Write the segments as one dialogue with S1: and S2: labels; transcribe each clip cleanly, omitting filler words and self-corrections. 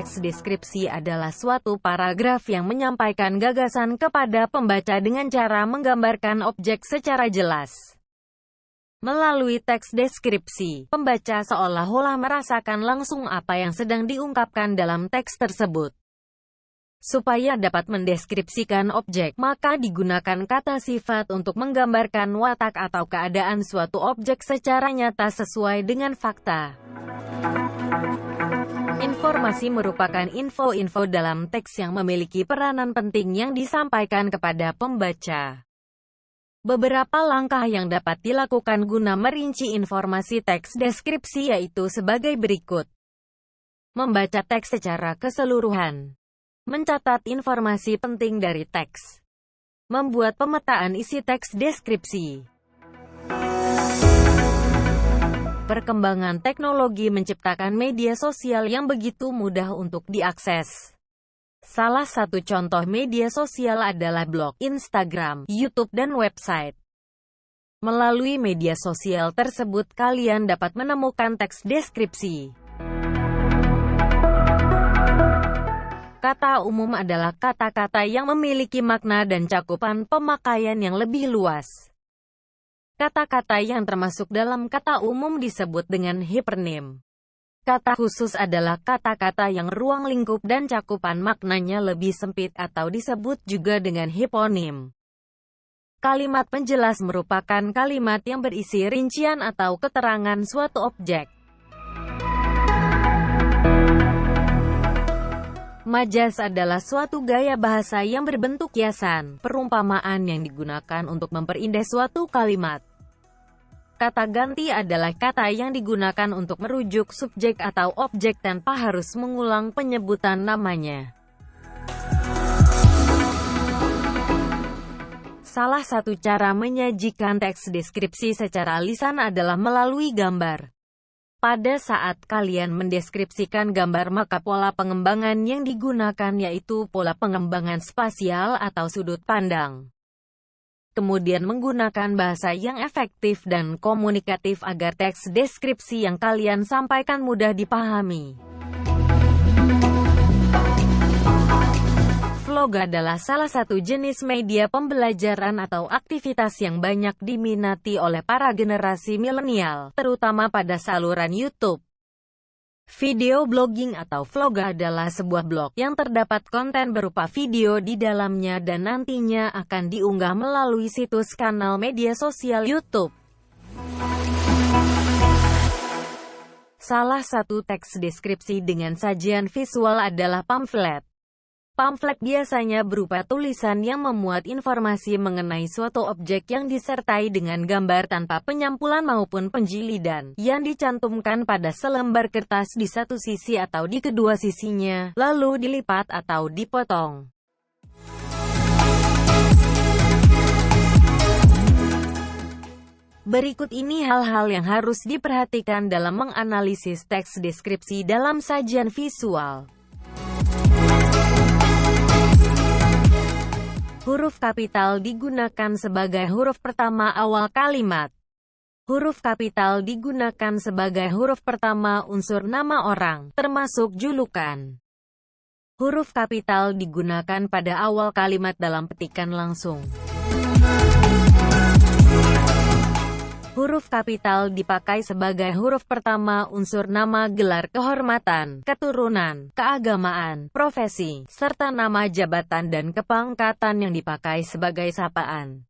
S1: teks deskripsi adalah suatu paragraf yang menyampaikan gagasan kepada pembaca dengan cara menggambarkan objek secara jelas. Melalui teks deskripsi, pembaca seolah-olah merasakan langsung apa yang sedang diungkapkan dalam teks tersebut. Supaya dapat mendeskripsikan objek, maka digunakan kata sifat untuk menggambarkan watak atau keadaan suatu objek secara nyata sesuai dengan fakta. Informasi merupakan info-info dalam teks yang memiliki peranan penting yang disampaikan kepada pembaca. Beberapa langkah yang dapat dilakukan guna merinci informasi teks deskripsi yaitu sebagai berikut. Membaca teks secara keseluruhan. Mencatat informasi penting dari teks. Membuat pemetaan isi teks deskripsi. Perkembangan teknologi menciptakan media sosial yang begitu mudah untuk diakses. Salah satu contoh media sosial adalah blog, Instagram, YouTube, dan website. Melalui media sosial tersebut kalian dapat menemukan teks deskripsi. Kata umum adalah kata-kata yang memiliki makna dan cakupan pemakaian yang lebih luas. Kata-kata yang termasuk dalam kata umum disebut dengan hipernim. Kata khusus adalah kata-kata yang ruang lingkup dan cakupan maknanya lebih sempit atau disebut juga dengan hiponim. Kalimat penjelas merupakan kalimat yang berisi rincian atau keterangan suatu objek. Majas adalah suatu gaya bahasa yang berbentuk kiasan, perumpamaan yang digunakan untuk memperindah suatu kalimat. Kata ganti adalah kata yang digunakan untuk merujuk subjek atau objek tanpa harus mengulang penyebutan namanya. Salah satu cara menyajikan teks deskripsi secara lisan adalah melalui gambar. Pada saat kalian mendeskripsikan gambar, maka pola pengembangan yang digunakan yaitu pola pengembangan spasial atau sudut pandang. Kemudian menggunakan bahasa yang efektif dan komunikatif agar teks deskripsi yang kalian sampaikan mudah dipahami. Vlog adalah salah satu jenis media pembelajaran atau aktivitas yang banyak diminati oleh para generasi milenial, terutama pada saluran YouTube. Video blogging atau vlog adalah sebuah blog yang terdapat konten berupa video di dalamnya dan nantinya akan diunggah melalui situs kanal media sosial YouTube. Salah satu teks deskripsi dengan sajian visual adalah pamflet. Pamflet biasanya berupa tulisan yang memuat informasi mengenai suatu objek yang disertai dengan gambar tanpa penyampulan maupun penjilidan, yang dicantumkan pada selembar kertas di satu sisi atau di kedua sisinya, lalu dilipat atau dipotong. Berikut ini hal-hal yang harus diperhatikan dalam menganalisis teks deskripsi dalam sajian visual. Huruf kapital digunakan sebagai huruf pertama awal kalimat. Huruf kapital digunakan sebagai huruf pertama unsur nama orang, termasuk julukan. Huruf kapital digunakan pada awal kalimat dalam petikan langsung. Huruf kapital dipakai sebagai huruf pertama unsur nama, gelar kehormatan, keturunan, keagamaan, profesi, serta nama jabatan dan kepangkatan yang dipakai sebagai sapaan.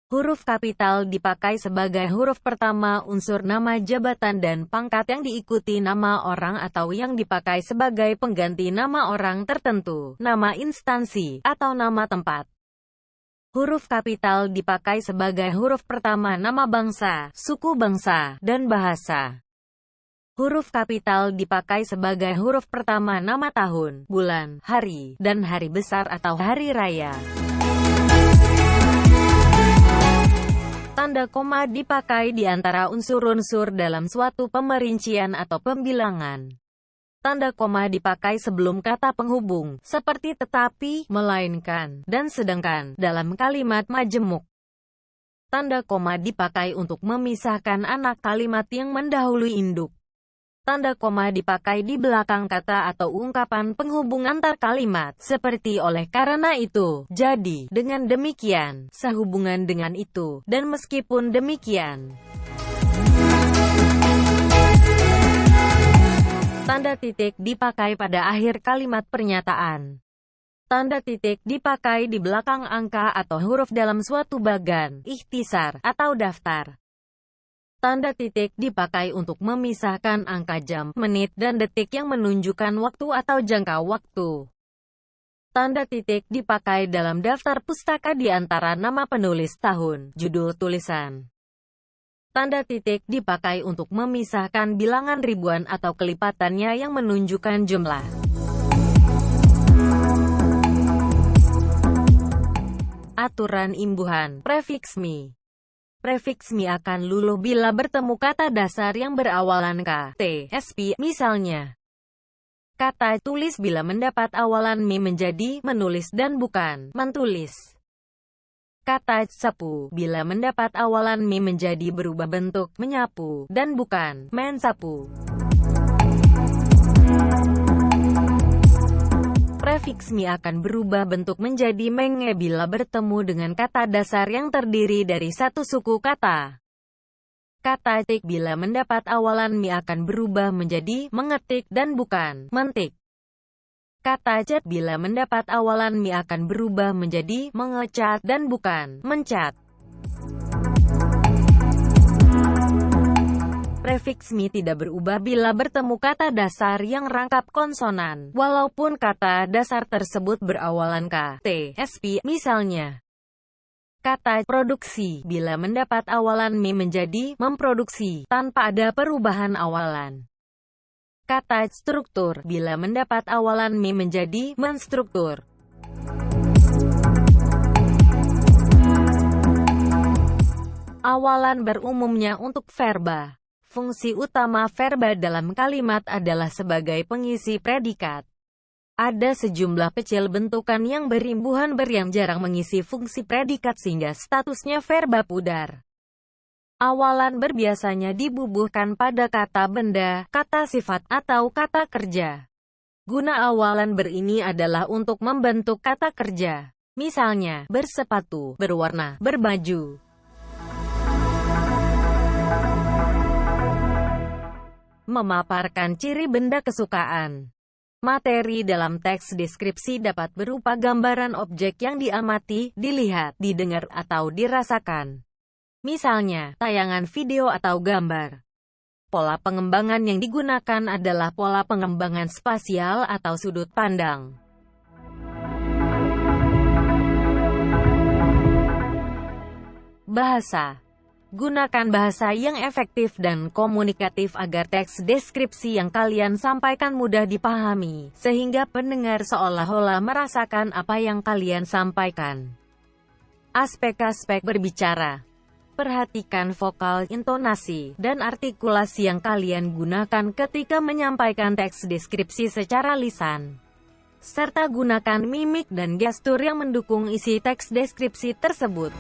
S1: Huruf kapital dipakai sebagai huruf pertama unsur nama, jabatan, dan pangkat yang diikuti nama orang atau yang dipakai sebagai pengganti nama orang tertentu, nama instansi, atau nama tempat. Huruf kapital dipakai sebagai huruf pertama nama bangsa, suku bangsa, dan bahasa. Huruf kapital dipakai sebagai huruf pertama nama tahun, bulan, hari, dan hari besar atau hari raya. Tanda koma dipakai di antara unsur-unsur dalam suatu pemerincian atau pembilangan. Tanda koma dipakai sebelum kata penghubung, seperti tetapi, melainkan, dan sedangkan, dalam kalimat majemuk. Tanda koma dipakai untuk memisahkan anak kalimat yang mendahului induk. Tanda koma dipakai di belakang kata atau ungkapan penghubung antar kalimat, seperti oleh karena itu, jadi, dengan demikian, sehubungan dengan itu, dan meskipun demikian. Tanda titik dipakai pada akhir kalimat pernyataan. Tanda titik dipakai di belakang angka atau huruf dalam suatu bagan, ikhtisar, atau daftar. Tanda titik dipakai untuk memisahkan angka jam, menit, dan detik yang menunjukkan waktu atau jangka waktu. Tanda titik dipakai dalam daftar pustaka di antara nama penulis, tahun, judul tulisan. Tanda titik dipakai untuk memisahkan bilangan ribuan atau kelipatannya yang menunjukkan jumlah. Aturan imbuhan, prefiks mi. Prefiks mi akan luluh bila bertemu kata dasar yang berawalan k, t, sp, misalnya. Kata tulis bila mendapat awalan mi menjadi menulis dan bukan mentulis. Kata sapu bila mendapat awalan mi menjadi berubah bentuk menyapu dan bukan mensapu. Prefiks mi akan berubah bentuk menjadi menge bila bertemu dengan kata dasar yang terdiri dari satu suku kata. Kata tik bila mendapat awalan mi akan berubah menjadi mengetik dan bukan mentik. Kata cat bila mendapat awalan mi akan berubah menjadi mengecat dan bukan mencat. Prefiks mi tidak berubah bila bertemu kata dasar yang rangkap konsonan, walaupun kata dasar tersebut berawalan k, t, sp, misalnya. Kata produksi bila mendapat awalan mi menjadi memproduksi, tanpa ada perubahan awalan. Kata struktur bila mendapat awalan mi menjadi menstruktur. Awalan berumumnya untuk verba. Fungsi utama verba dalam kalimat adalah sebagai pengisi predikat. Ada sejumlah kecil bentukan yang berimbuhan yang jarang mengisi fungsi predikat sehingga statusnya verba pudar. Awalan biasanya dibubuhkan pada kata benda, kata sifat, atau kata kerja. Guna awalan ini adalah untuk membentuk kata kerja. Misalnya, bersepatu, berwarna, berbaju. Memaparkan ciri benda kesukaan. Materi dalam teks deskripsi dapat berupa gambaran objek yang diamati, dilihat, didengar, atau dirasakan. Misalnya, tayangan video atau gambar. Pola pengembangan yang digunakan adalah pola pengembangan spasial atau sudut pandang. Bahasa. Gunakan bahasa yang efektif dan komunikatif agar teks deskripsi yang kalian sampaikan mudah dipahami, sehingga pendengar seolah-olah merasakan apa yang kalian sampaikan. Aspek-aspek berbicara. Perhatikan vokal, intonasi, dan artikulasi yang kalian gunakan ketika menyampaikan teks deskripsi secara lisan. Serta gunakan mimik dan gestur yang mendukung isi teks deskripsi tersebut.